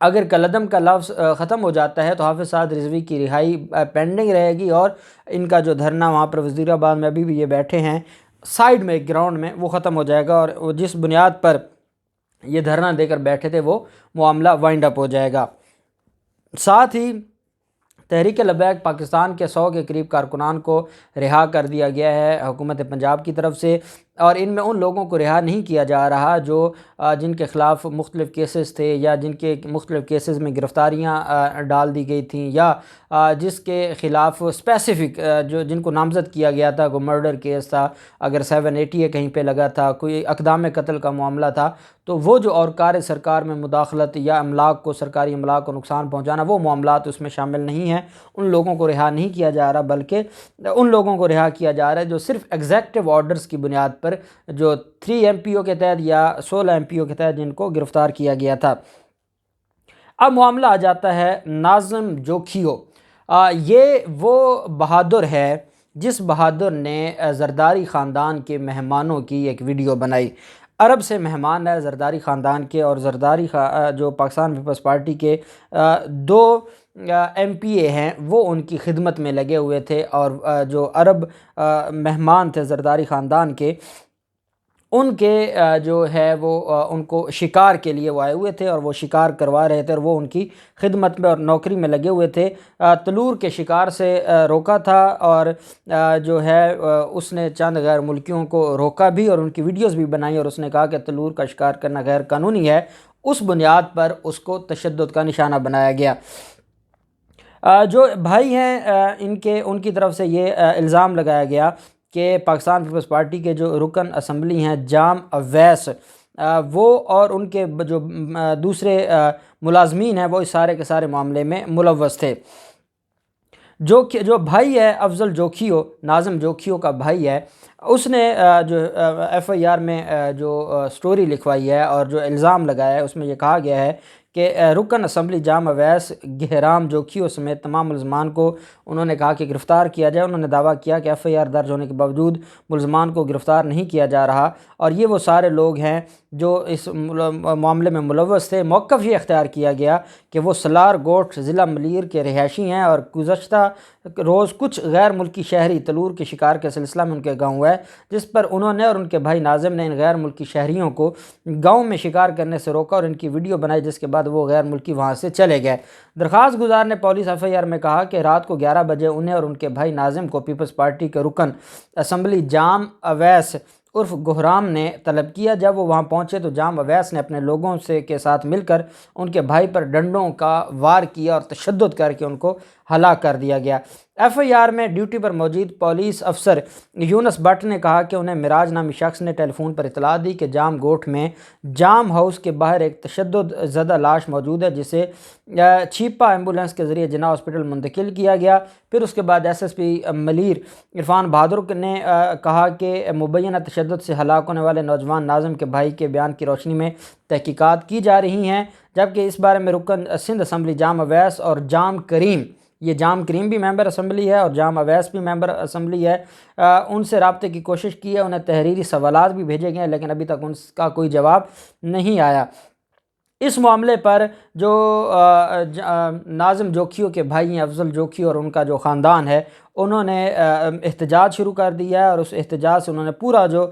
اگر کالعدم کا لفظ ختم ہو جاتا ہے تو حافظ سعد رضوی کی رہائی پینڈنگ رہے گی، اور ان کا جو دھرنا وہاں پر وزیر آباد میں ابھی بھی یہ بیٹھے ہیں سائیڈ میں ایک گراؤنڈ میں، وہ ختم ہو جائے گا، اور وہ جس بنیاد پر یہ دھرنا دے کر بیٹھے تھے وہ معاملہ وائنڈ اپ ہو جائے گا۔ ساتھ ہی تحریک لبیک پاکستان کے 100 کے قریب کارکنان کو رہا کر دیا گیا ہے حکومت پنجاب کی طرف سے، اور ان میں ان لوگوں کو رہا نہیں کیا جا رہا جو جن کے خلاف مختلف کیسز تھے، یا جن کے مختلف کیسز میں گرفتاریاں ڈال دی گئی تھیں، یا جس کے خلاف اسپیسیفک جن کو نامزد کیا گیا تھا، کوئی مرڈر کیس تھا، اگر 780 کہیں پہ لگا تھا، کوئی اقدام قتل کا معاملہ تھا، تو وہ جو اور کار سرکار میں مداخلت یا املاک کو، سرکاری املاک کو نقصان پہنچانا، وہ معاملات اس میں شامل نہیں ہیں۔ ان لوگوں کو رہا نہیں کیا جا رہا، بلکہ ان لوگوں کو رہا کیا جا رہا ہے جو صرف ایگزیکٹو آرڈرز کی بنیاد پر، جو 3 MPO کے تحت یا 16 MPO کے تحت جن کو گرفتار کیا گیا تھا۔ اب معاملہ آ جاتا ہے ناظم جوکھیو۔ یہ وہ بہادر ہے جس بہادر نے زرداری خاندان کے مہمانوں کی ایک ویڈیو بنائی۔ عرب سے مہمان ہے زرداری خاندان کے، اور زرداری جو پاکستان پیپلز پارٹی کے 2 MPA ہیں وہ ان کی خدمت میں لگے ہوئے تھے، اور جو عرب مہمان تھے زرداری خاندان کے، ان کے جو ہے وہ ان کو شکار کے لیے وہ آئے ہوئے تھے، اور وہ شکار کروا رہے تھے، اور وہ ان کی خدمت میں اور نوکری میں لگے ہوئے تھے۔ تلور کے شکار سے روکا تھا، اور جو ہے اس نے چند غیر ملکیوں کو روکا بھی، اور ان کی ویڈیوز بھی بنائی، اور اس نے کہا کہ تلور کا شکار کرنا غیر قانونی ہے۔ اس بنیاد پر اس کو تشدد کا نشانہ بنایا گیا۔ جو بھائی ہیں ان کی طرف سے یہ الزام لگایا گیا کہ پاکستان پیپلز پارٹی کے جو رکن اسمبلی ہیں جام اویس، وہ اور ان کے جو دوسرے ملازمین ہیں وہ اس سارے کے سارے معاملے میں ملوث تھے۔ جو بھائی ہے افضل جوکھیو، ناظم جوکھیو کا بھائی ہے، اس نے جو FIR میں جو سٹوری لکھوائی ہے اور جو الزام لگایا ہے، اس میں یہ کہا گیا ہے کہ رکن اسمبلی جام اویس گہرام جوکھیو سمیت تمام ملزمان کو انہوں نے کہا کہ گرفتار کیا جائے۔ انہوں نے دعویٰ کیا کہ FIR درج ہونے کے باوجود ملزمان کو گرفتار نہیں کیا جا رہا، اور یہ وہ سارے لوگ ہیں جو اس معاملے میں ملوث تھے۔ موقف یہ اختیار کیا گیا کہ وہ سلار گوٹھ ضلع ملیر کے رہائشی ہیں، اور گزشتہ روز کچھ غیر ملکی شہری تلور کے شکار کے سلسلہ میں ان کے گاؤں ہے، جس پر انہوں نے اور ان کے بھائی ناظم نے ان غیر ملکی شہریوں کو گاؤں میں شکار کرنے سے روکا اور ان کی ویڈیو بنائی، جس کے بعد وہ غیر ملکی وہاں سے چلے گئے۔ درخواست گزار نے پولیس FIR میں کہا کہ رات کو 11 بجے انہیں اور ان کے بھائی ناظم کو پیپلز پارٹی کے رکن اسمبلی جام اویس عرف گہرام نے طلب کیا۔ جب وہ وہاں پہنچے تو جام اویس نے اپنے لوگوں کے ساتھ مل کر ان کے بھائی پر ڈنڈوں کا وار کیا اور تشدد کر کے ان کو ہلاک کر دیا گیا۔ FIR میں ڈیوٹی پر موجود پولیس افسر یونس بٹ نے کہا کہ انہیں معراج نامی شخص نے ٹیلی فون پر اطلاع دی کہ جام گوٹھ میں جام ہاؤس کے باہر ایک تشدد زدہ لاش موجود ہے، جسے چھیپا ایمبولینس کے ذریعے جناح ہاسپٹل منتقل کیا گیا۔ پھر اس کے بعد SSP ملیر عرفان بہادر نے کہا کہ مبینہ تشدد سے ہلاک ہونے والے نوجوان ناظم کے بھائی کے بیان کی روشنی میں تحقیقات کی جا رہی ہیں، جبکہ اس بارے میں رکن سندھ اسمبلی جام اویس اور جام کریم، یہ جام کریم بھی ممبر اسمبلی ہے اور جام اویس بھی ممبر اسمبلی ہے، ان سے رابطے کی کوشش کی ہے، انہیں تحریری سوالات بھی بھیجے گئے ہیں، لیکن ابھی تک ان کا کوئی جواب نہیں آیا۔ اس معاملے پر جو ناظم جوکھیو کے بھائی ہیں افضل جوکھیو اور ان کا جو خاندان ہے، انہوں نے احتجاج شروع کر دیا ہے، اور اس احتجاج سے انہوں نے پورا جو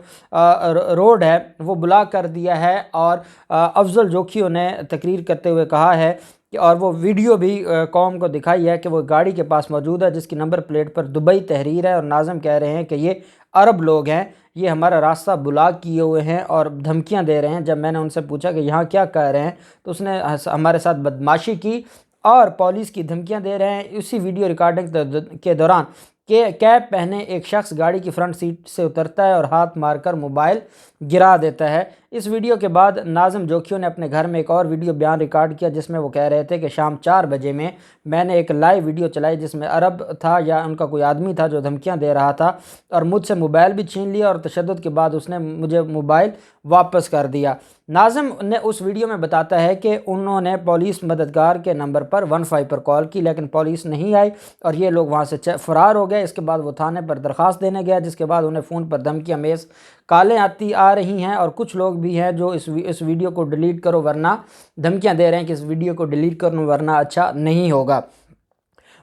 روڈ ہے وہ بلاک کر دیا ہے، اور افضل جوکھیو نے تقریر کرتے ہوئے کہا ہے اور وہ ویڈیو بھی قوم کو دکھائی ہے کہ وہ گاڑی کے پاس موجود ہے جس کی نمبر پلیٹ پر دبئی تحریر ہے، اور ناظم کہہ رہے ہیں کہ یہ عرب لوگ ہیں، یہ ہمارا راستہ بلاک کیے ہوئے ہیں اور دھمکیاں دے رہے ہیں۔ جب میں نے ان سے پوچھا کہ یہاں کیا کہہ رہے ہیں تو اس نے ہمارے ساتھ بدماشی کی اور پولیس کی دھمکیاں دے رہے ہیں۔ اسی ویڈیو ریکارڈنگ کے دوران کہ کیپ پہنے ایک شخص گاڑی کی فرنٹ سیٹ سے اترتا ہے اور ہاتھ مار کر موبائل گرا دیتا ہے۔ اس ویڈیو کے بعد ناظم جوکھیو نے اپنے گھر میں ایک اور ویڈیو بیان ریکارڈ کیا جس میں وہ کہہ رہے تھے کہ شام 4 بجے میں نے ایک لائیو ویڈیو چلائی جس میں عرب تھا یا ان کا کوئی آدمی تھا جو دھمکیاں دے رہا تھا، اور مجھ سے موبائل بھی چھین لیا، اور تشدد کے بعد اس نے مجھے موبائل واپس کر دیا۔ ناظم نے اس ویڈیو میں بتاتا ہے کہ انہوں نے پولیس مددگار کے نمبر پر 15 پر کال کی، لیکن پولیس نہیں آئی اور یہ لوگ وہاں سے فرار ہو گئے۔ گئے۔ اس کے بعد وہ تھانے پر درخواست دینے گیا، جس کے بعد انہیں فون پر دھمکیاں میز کالیں آ رہی ہیں، اور کچھ لوگ بھی ہیں جو اس ویڈیو کو ڈیلیٹ کرو ورنہ دھمکیاں دے رہے ہیں کہ اس ویڈیو کو ڈیلیٹ کرو ورنہ اچھا نہیں ہوگا۔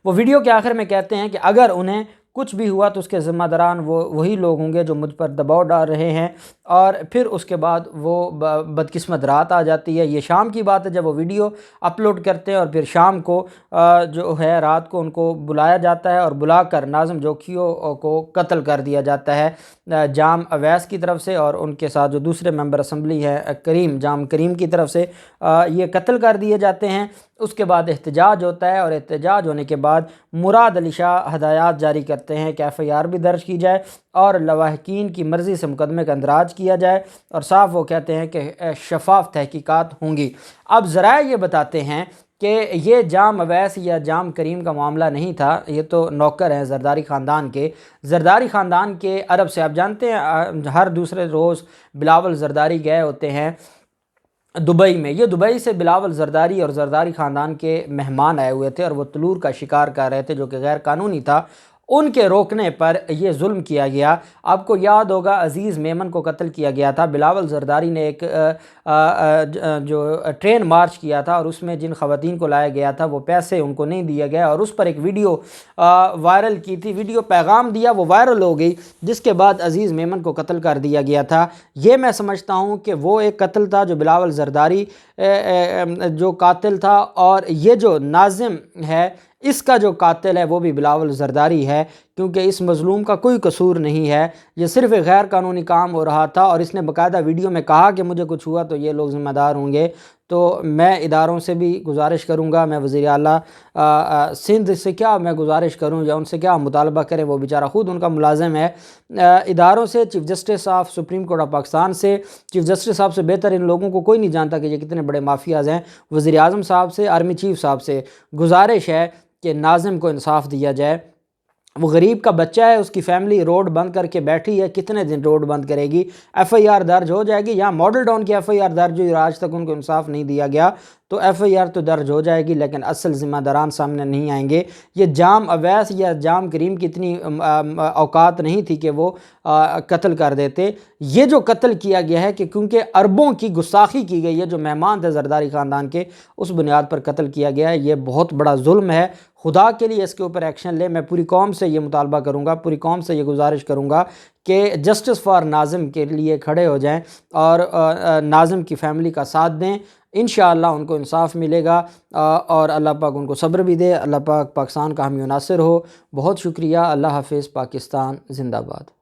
وہ ویڈیو کے آخر میں کہتے ہیں کہ اگر انہیں کچھ بھی ہوا تو اس کے ذمہ داران وہی لوگ ہوں گے جو مجھ پر دباؤ ڈال رہے ہیں، اور پھر اس کے بعد وہ بدقسمت رات آ جاتی ہے۔ یہ شام کی بات ہے جب وہ ویڈیو اپلوڈ کرتے ہیں، اور پھر شام کو جو ہے رات کو ان کو بلایا جاتا ہے، اور بلا کر ناظم جوکھیو کو قتل کر دیا جاتا ہے جام اویس کی طرف سے، اور ان کے ساتھ جو دوسرے ممبر اسمبلی ہے جام کریم کی طرف سے یہ قتل کر دیے جاتے ہیں۔ اس کے بعد احتجاج ہوتا ہے، اور احتجاج ہونے کے بعد مراد علی شاہ ہدایات جاری کرتے ہیں کہ FIR بھی درج کی جائے اور لواحقین کی مرضی سے مقدمے کا اندراج کیا جائے، اور صاف وہ کہتے ہیں کہ شفاف تحقیقات ہوں گی۔ اب ذرائع یہ بتاتے ہیں کہ یہ جام اویس یا جام کریم کا معاملہ نہیں تھا، یہ تو نوکر ہیں زرداری خاندان کے عرب سے۔ آپ جانتے ہیں ہر دوسرے روز بلاول زرداری گئے ہوتے ہیں دبئی میں۔ یہ دبئی سے بلاول زرداری اور زرداری خاندان کے مہمان آئے ہوئے تھے، اور وہ تلور کا شکار کر رہے تھے جو کہ غیر قانونی تھا۔ ان کے روکنے پر یہ ظلم کیا گیا۔ آپ کو یاد ہوگا عزیز میمن کو قتل کیا گیا تھا۔ بلاول زرداری نے ایک جو ٹرین مارچ کیا تھا، اور اس میں جن خواتین کو لایا گیا تھا وہ پیسے ان کو نہیں دیا گیا، اور اس پر ایک ویڈیو وائرل کی تھی، ویڈیو پیغام دیا، وہ وائرل ہو گئی، جس کے بعد عزیز میمن کو قتل کر دیا گیا تھا۔ یہ میں سمجھتا ہوں کہ وہ ایک قتل تھا جو بلاول زرداری جو قاتل تھا، اور یہ جو ناظم ہے اس کا جو قاتل ہے وہ بھی بلاول زرداری ہے، کیونکہ اس مظلوم کا کوئی قصور نہیں ہے، یہ صرف ایک غیر قانونی کام ہو رہا تھا، اور اس نے باقاعدہ ویڈیو میں کہا کہ مجھے کچھ ہوا تو یہ لوگ ذمہ دار ہوں گے۔ تو میں اداروں سے بھی گزارش کروں گا، میں وزیر اعلیٰ سندھ سے کیا میں گزارش کروں یا ان سے کیا مطالبہ کریں، وہ بیچارہ خود ان کا ملازم ہے، اداروں سے، chief justice of supreme court of Pakistan سے، چیف جسٹس صاحب سے بہتر ان لوگوں کو کوئی نہیں جانتا کہ یہ کتنے بڑے مافیاز ہیں، وزیر اعظم صاحب سے، آرمی چیف صاحب سے گزارش ہے کہ ناظم کو انصاف دیا جائے۔ وہ غریب کا بچہ ہے، اس کی فیملی روڈ بند کر کے بیٹھی ہے، کتنے دن روڈ بند کرے گی؟ FIR درج ہو جائے گی، یہاں ماڈل ٹاؤن کی FIR درج ہوئی اور آج تک ان کو انصاف نہیں دیا گیا، تو FIR تو درج ہو جائے گی، لیکن اصل ذمہ داران سامنے نہیں آئیں گے۔ یہ جام اویس یا جام کریم کی اتنی اوقات نہیں تھی کہ وہ قتل کر دیتے۔ یہ جو قتل کیا گیا ہے کہ کیونکہ اربوں کی گستاخی کی گئی ہے، جو مہمان تھے زرداری خاندان کے، اس بنیاد پر قتل کیا گیا ہے، یہ بہت بڑا ظلم ہے۔ خدا کے لیے اس کے اوپر ایکشن لے۔ میں پوری قوم سے یہ مطالبہ کروں گا، پوری قوم سے یہ گزارش کروں گا کہ جسٹس فار ناظم کے لیے کھڑے ہو جائیں اور ناظم کی فیملی کا ساتھ دیں۔ انشاءاللہ ان کو انصاف ملے گا، اور اللہ پاک ان کو صبر بھی دے۔ اللہ پاک پاکستان کا حامی و ناصر ہو۔ بہت شکریہ۔ اللہ حافظ۔ پاکستان زندہ باد۔